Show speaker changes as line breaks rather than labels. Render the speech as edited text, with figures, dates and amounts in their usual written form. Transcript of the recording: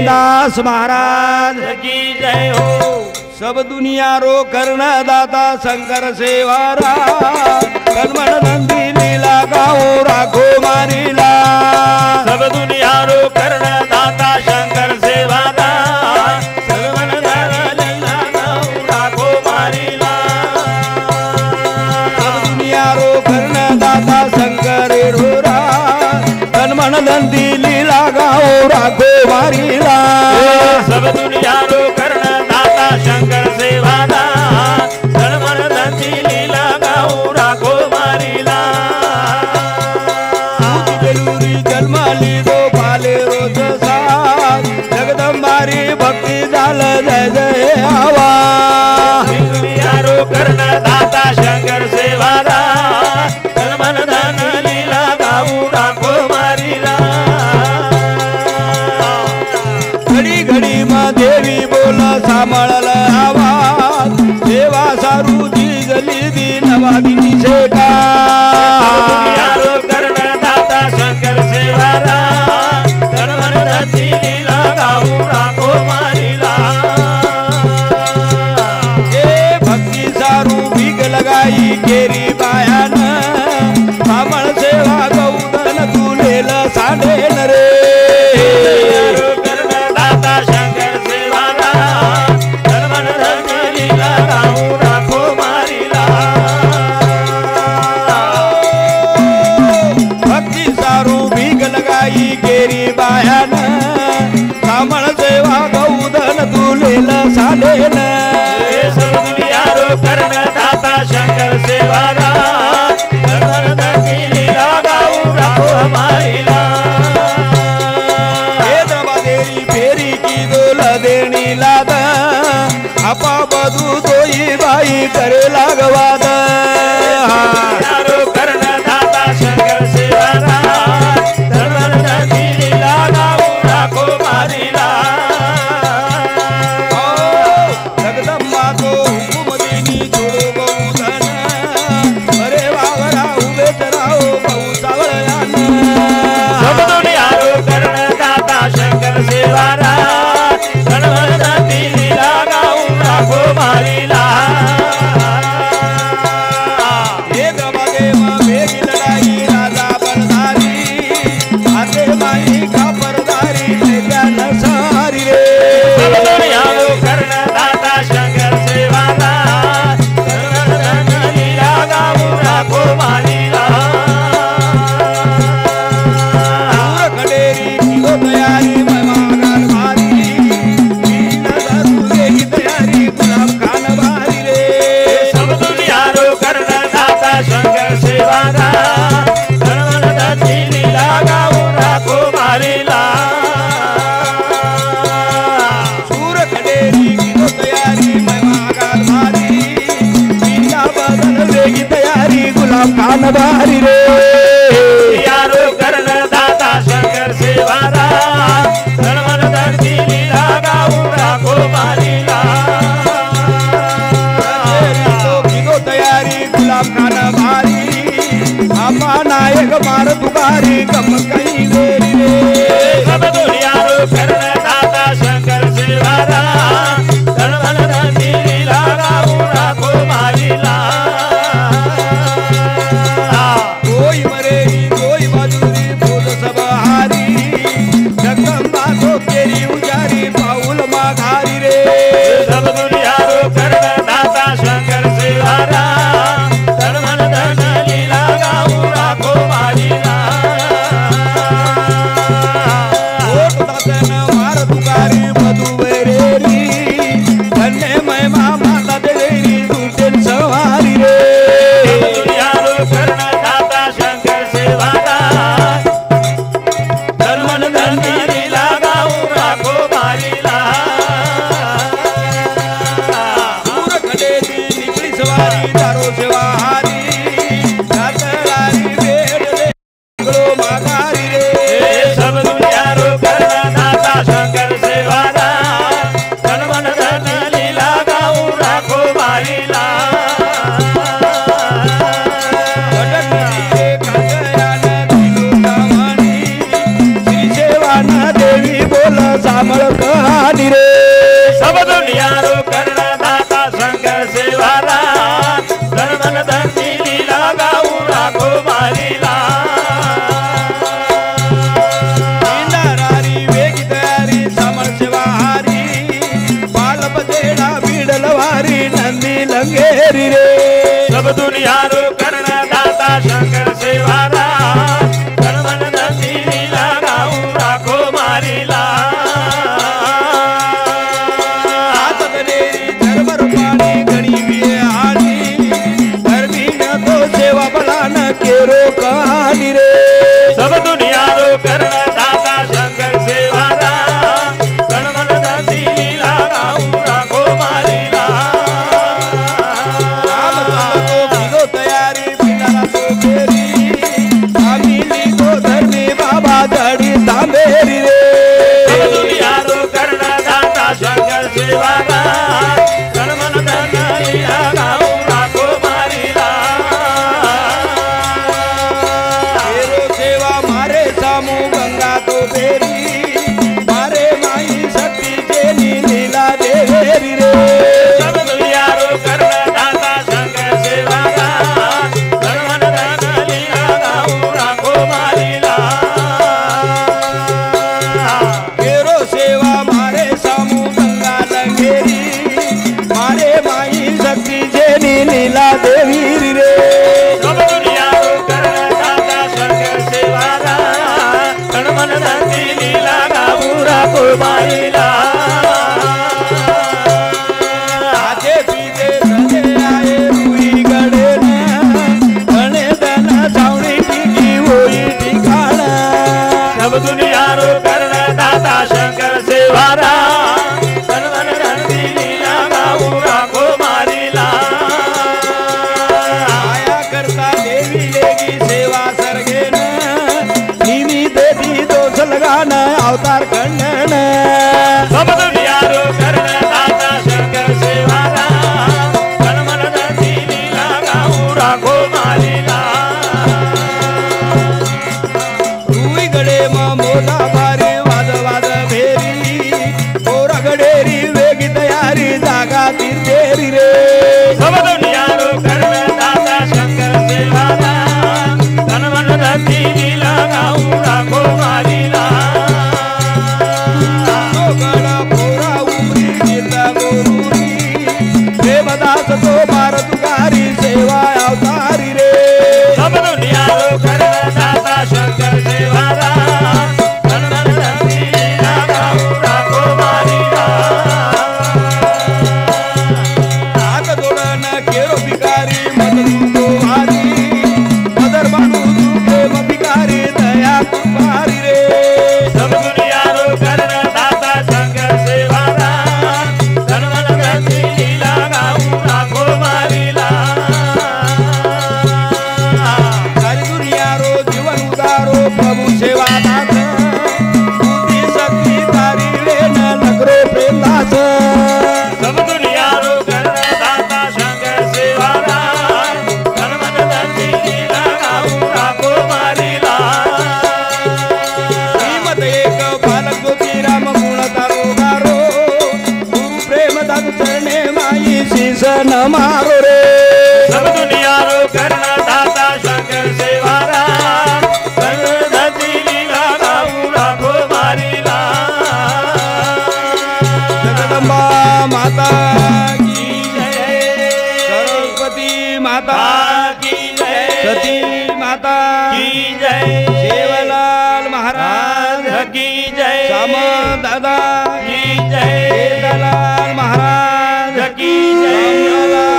रामदास महाराज
की जय हो।
सब दुनिया रो कर्ण दाता शंकर सेवारा कलमण नंदी लीला गाओ राखो मारीला।
सब दुनिया रो कर्ण दाता शंकर सेवारा कलमण नंदी लीला गाओ राखो मारीला।
सब दुनिया रो कर्ण दाता शंकर रोरा कलमण नंदी लीला गाओ राखो मारीला।
सब दुनिया रो कर्ण दाता शंकर सेवादा कलमण नंदी लीला गाओ राखो मारीला।
जरूरी जन्माली दो पाले रोज साथ जगदंबारी भक्ती झाल जय जय आवा।
दुनिया रो कर्ण दाता शंकर सेवादा कलमण नंदी लीला गाओ राखो मारीला।
घडी घडी मा देवी बोल सांभाळल आवाज देवा सारू जिजली दी नवा दिनी का।
दुनिया रो कर्ण दाता शंकर सेवादा कलमण नंदी लीला गाओ राखो मारीला।
ए भक्ती सारू भीग लगाई केरी बायान सांभाळ सेवा गौदन तुलेल सांडेन रे।
कर्ण दाता शंकर सेवादा कलमण नंदी लीला गाओ राखो मारीला।
भक्ती सारू भीग लगाई केरी बायान सांभाळ सेवा गौदन तुलेल सांडेन।
सब दुनिया रो कर्ण दाता शंकर सेवादा कलमण नंदी लीला गाओ राखो मारीला।
देरी फेरी की दोल देणी लाद आपा बधू तोई बाई करे लागवाद।
रो कर्ण दाता शंकर सेवादा कलमण नंदी लीला गाओ राखो मारीला।
जगदंबा तो हुकुम देनी छोडो बहुधन अरे वावरा उभेच राहो बहु सावळयान।
सब दुनिया रो कर्ण दाता शंकर सेवादा कलमण नंदी लीला गाओ राखो मारीला।
एक बगे वेगी लढाई राजा बलधारी आते माई खापरदारी ज्ञान सारी रे।
सब दुनिया रो कर्ण दाता शंकर सेवादा कलमण नंदी लीला गाओ राखो मारीला।
खडेरी किलो तयारी मागाल भारी मीन दारुगे की तयारी गुलाब खान भारी रे।
सब दुनिया रो कर्ण दाता शंकर सेवादा कलमण नंदी लीला गाओ राखो मारीला।
सूर खडेरी किलो तयारी मागाल भारी मीन बदल वेगी तयारी गुलाब खान भारी रे।
यारो कर्ण दाता शंकर सेवादा कलमण नंदी लीला गाओ राखो मारीला।
किलो तयारी गुलाब खान भारी आपा नायक मार तुकारी कम कई वेरी रे।
सब दुनिया रो कर्ण दाता शंकर सेवादा कलमण नंदी लीला गाओ राखो मारीला।
कोई मरेगी कोई मजूरी बोल सब हारी जगदंबा तो केरी उजारी पाउल माघारी रे।
सब दुनिया रो कर्ण दाता शंकर सेवादा कलमण नंदी लीला गाओ राखो मारीला।
कोट दातन मार तुकारी मधु वेरेरी धन्य महिमा माता देवी तुटेन सवारी रे।
सब दुनिया रो कर्ण दाता शंकर सेवादा कलमण नंदी लीला गाओ राखो मारीला।
दूर खडेरी निकली सवारी दारो सेवा हारी जातरारी वेड दे माघारी रे।
सब दुनिया रो कर्ण राखो मारीला
आजे पीजे सजे आए रुई गडे गणे दना छावणी टिकी होई ठिकाणा
सब दुनिया रो कर्ण दाता शंकर सेवारा तन धरती लीला गाऊ राखो मारीला
आया करता देवी लेगी सेवा सरगेन निमी देवी दोष लगान अवतार खंडन
सब दुनिया रो कर्ण दाता शंकर सेवारा तन धरती लीला गाऊ राखो मारीला
रुई गडे मोला भारी वाद वाद भेरी पोरा गडेरी वेगी तयारी जागा तीर्थेरी रे
सब दुनिया रो कर्ण दाता शंकर सेवारा तन धरती लीला गाऊ राखो मारीला
गडा पोरा उमरी जिल्हा गोरुरी प्रेमदास तो मार तुकारी सेवा अवतारी रे
सब दुनिया रो कर्ण दाता शंकर सेवारा तन धरती लीला गाऊ राखो मारीला
हात जोडन केरो भिकारी मत तुझो आधी मदर बानू तू प्रेम भिकारी दया कुमारी रे
सब दुनिया रो कर्ण दाता शंकर सेवारा तन धरती लीला गाऊ राखो मारीला
सारी दुनिया रो जीवन उदारो प्रभु सेवा दास बुद्धी शक्ती तारी रे न लकरो प्रेम दास
सब दुनिया रो कर्ण दाता शंकर सेवारा तन धरती लीला गाऊ राखो मारीला
श्रीमत एक बालक ज्योती राम गुण तारो गारो गुरु प्रेम दास चरणे माई शीस न मारो रे
सब दुनिया रो कर्ण दाता शंकर सेवारा तन धरती लीला गाऊ राखो मारीला
जगदंबा माता की
जय
सरस्वती माता
की जय
सती माता
की जय
सेवलाल महाराज
की जय
श्याम दादा
की जय
दलाल महाराज
की जय
रामलाल